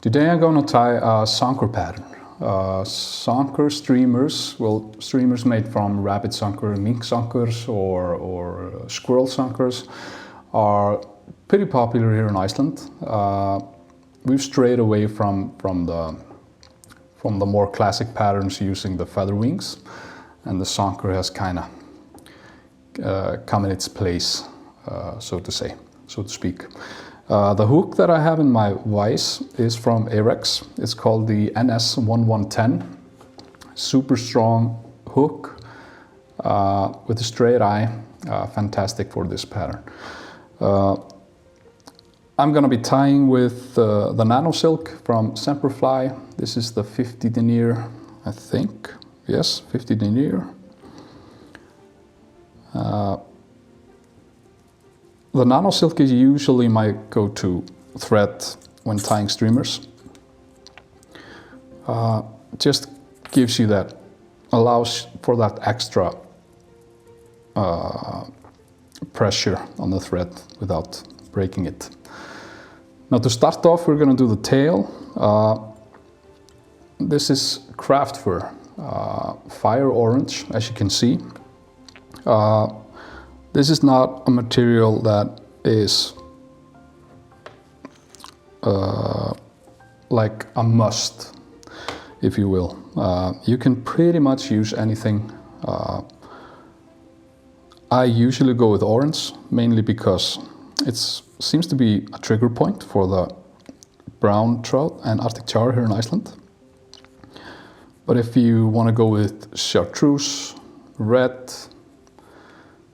Today I'm going to tie a Zonker pattern. Zonker streamers, well, streamers made from rabbit zonker, mink zonkers or squirrel zonkers are pretty popular here in Iceland. We've strayed away from the more classic patterns using the feather wings, and the zonker has kind of come in its place, so to speak. The hook that I have in my vise is from Ahrex. It's called the NS 1110. Super strong hook with a straight eye. Fantastic for this pattern. I'm going to be tying with the Nano silk from Semperfli. This is the 50 denier, I think. Yes, 50 denier. The Nano silk is usually my go-to thread when tying streamers. Just gives you that, allows for that extra pressure on the thread without breaking it. Now to start off, we're going to do the tail. This is craft fur, fire orange, as you can see. This is not a material that is like a must, if you will. You can pretty much use anything. I usually go with orange, mainly because it seems to be a trigger point for the brown trout and Arctic char here in Iceland. But if you want to go with chartreuse, red,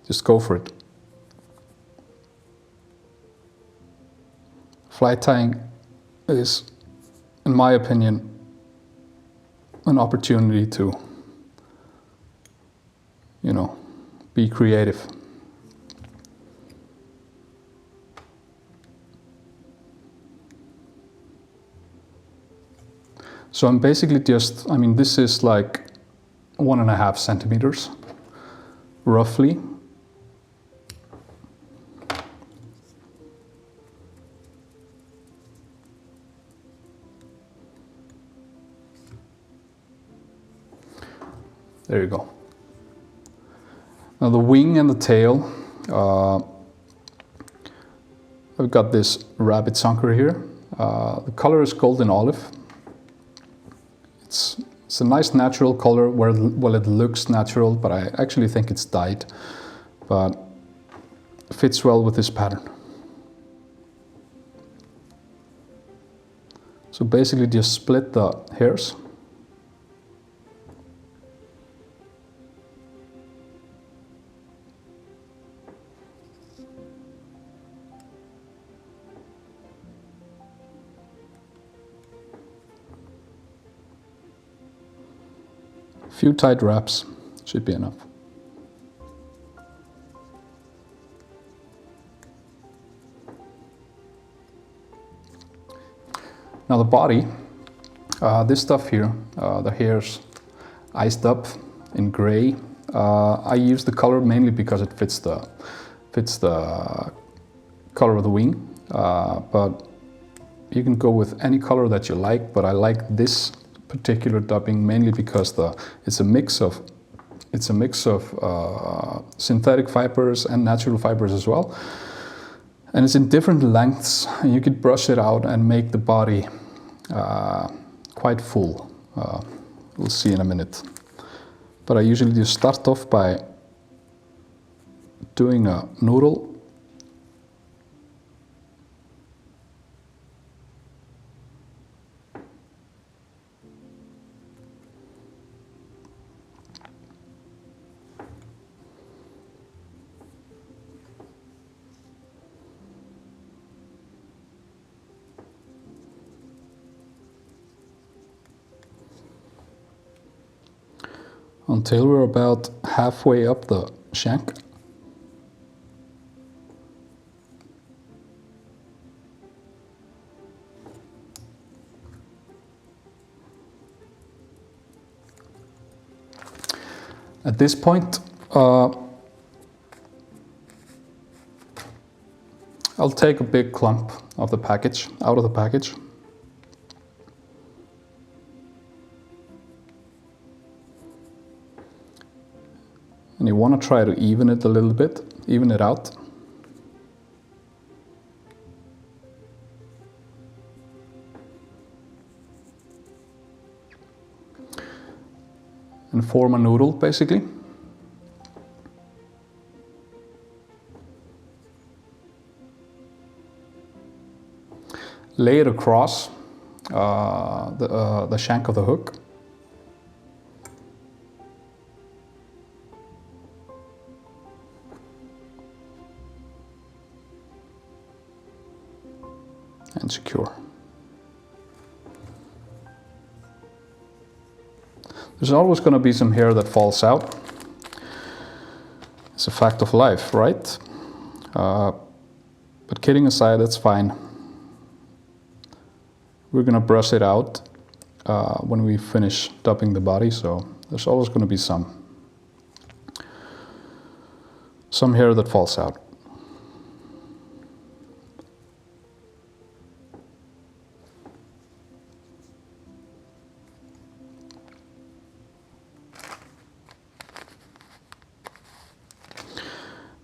just go for it. Fly tying is, in my opinion, an opportunity to, be creative. So I'm basically just, this is like 1.5 centimeters, roughly. There you go. Now the wing and the tail, I've got this rabbit zonker here. The color is golden olive. It's a nice natural color, well it looks natural, but I actually think it's dyed, but it fits well with this pattern. So basically just split the hairs. Few tight wraps should be enough. Now the body, this stuff here, the hairs iced up in gray. I use the color mainly because it fits the color of the wing, but you can go with any color that you like, but I like this particular dubbing mainly because it's a mix of synthetic fibers and natural fibers as well, and it's in different lengths, and you could brush it out and make the body quite full. We'll see in a minute, but I usually just start off by doing a noodle. Until we're about halfway up the shank. At this point, I'll take a big clump of the package out of the package. And you want to try to even it a little bit, even it out. And form a noodle, basically. Lay it across the shank of the hook. And secure. There's always going to be some hair that falls out. It's a fact of life, right? But kidding aside, that's fine. We're going to brush it out when we finish dubbing the body, so there's always going to be some hair that falls out.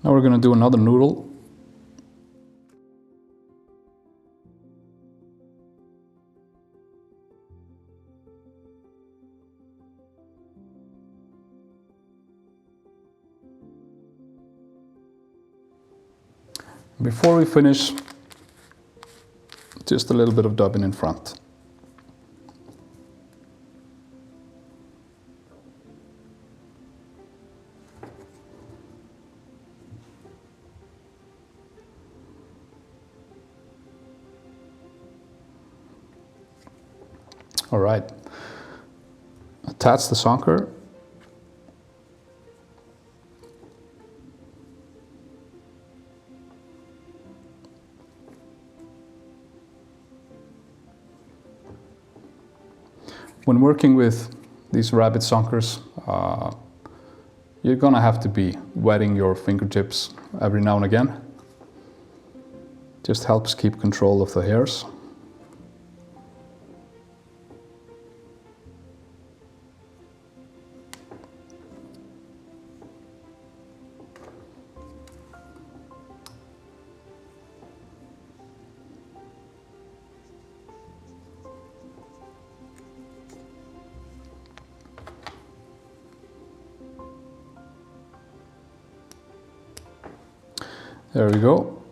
Now we're going to do another noodle. Before we finish, just a little bit of dubbing in front. All right, attach the zonker. When working with these rabbit zonkers, you're gonna have to be wetting your fingertips every now and again. Just helps keep control of the hairs. There we go.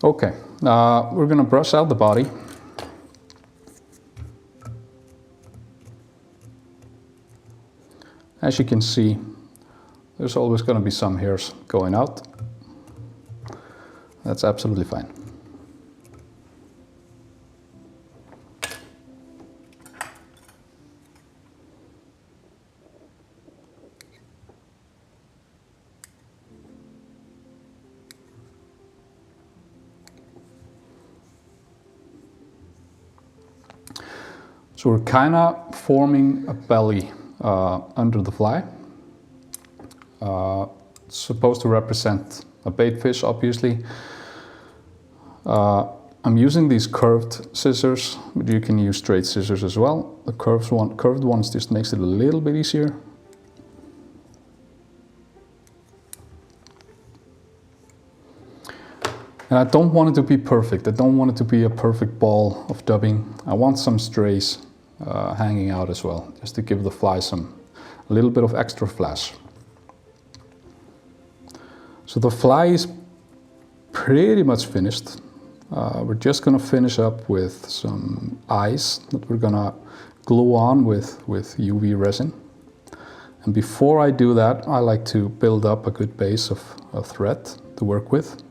Okay, we're going to brush out the body. As you can see, there's always going to be some hairs going out. That's absolutely fine. So we're kind of forming a belly under the fly. It's supposed to represent a bait fish, obviously. I'm using these curved scissors, but you can use straight scissors as well. The curved ones just makes it a little bit easier. And I don't want it to be perfect. I don't want it to be a perfect ball of dubbing. I want some strays hanging out as well, just to give the fly a little bit of extra flash. So the fly is pretty much finished. We're just gonna finish up with some eyes that we're gonna glue on with UV resin. And before I do that, I like to build up a good base of thread to work with.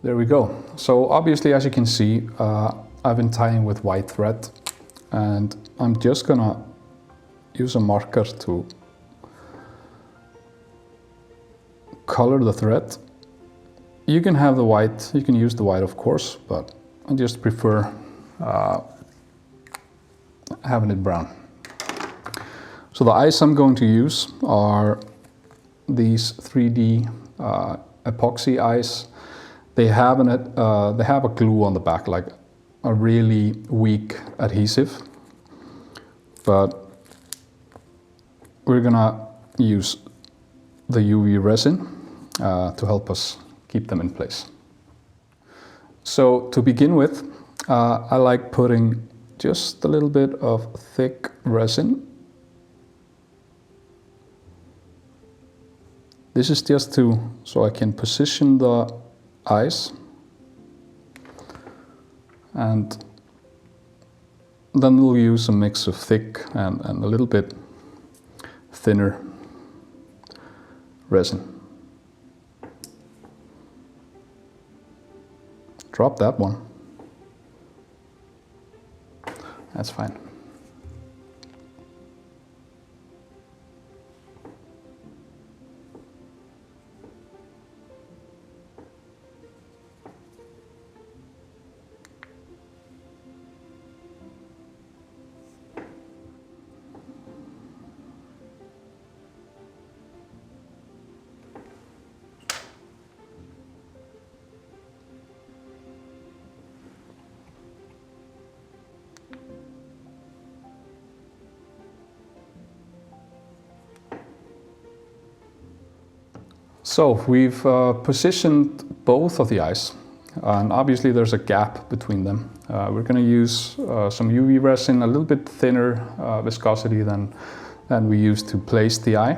There we go. So obviously, as you can see, I've been tying with white thread, and I'm just gonna use a marker to color the thread You can have the white, you can use the white of course, but I just prefer having it brown. So the ice I'm going to use are these 3D epoxy ice. They have a glue on the back, like a really weak adhesive, but we're gonna use the UV resin to help us keep them in place. So to begin with, I like putting just a little bit of thick resin. This is just so I can position the ice, and then we'll use a mix of thick and a little bit thinner resin. Drop that one. That's fine. So we've positioned both of the ice, and obviously there's a gap between them. We're going to use some UV resin, a little bit thinner viscosity than we use to place the eye.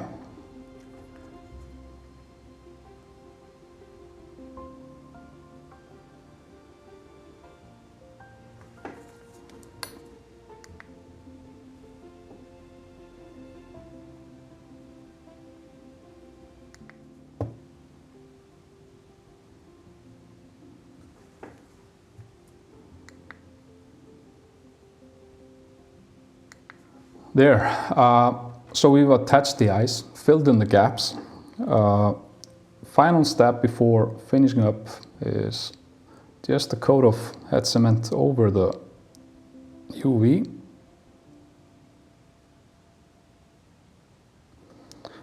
There, so we've attached the ice, filled in the gaps. Final step before finishing up is just a coat of head cement over the UV.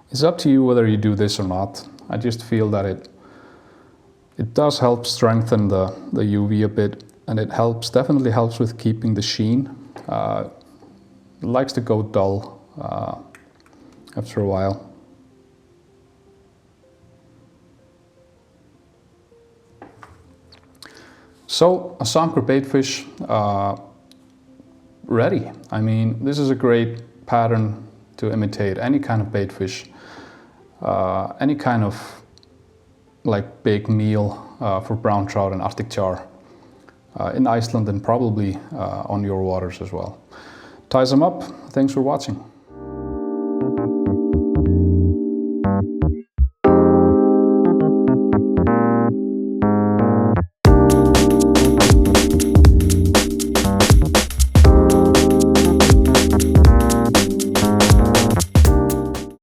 It's up to you whether you do this or not. I just feel that it does help strengthen the UV a bit, and it definitely helps with keeping the sheen. It likes to go dull after a while. So a Zonker baitfish ready. I mean, this is a great pattern to imitate any kind of baitfish, any kind of like big meal for brown trout and Arctic char in Iceland, and probably on your waters as well. Ties them up. Thanks for watching.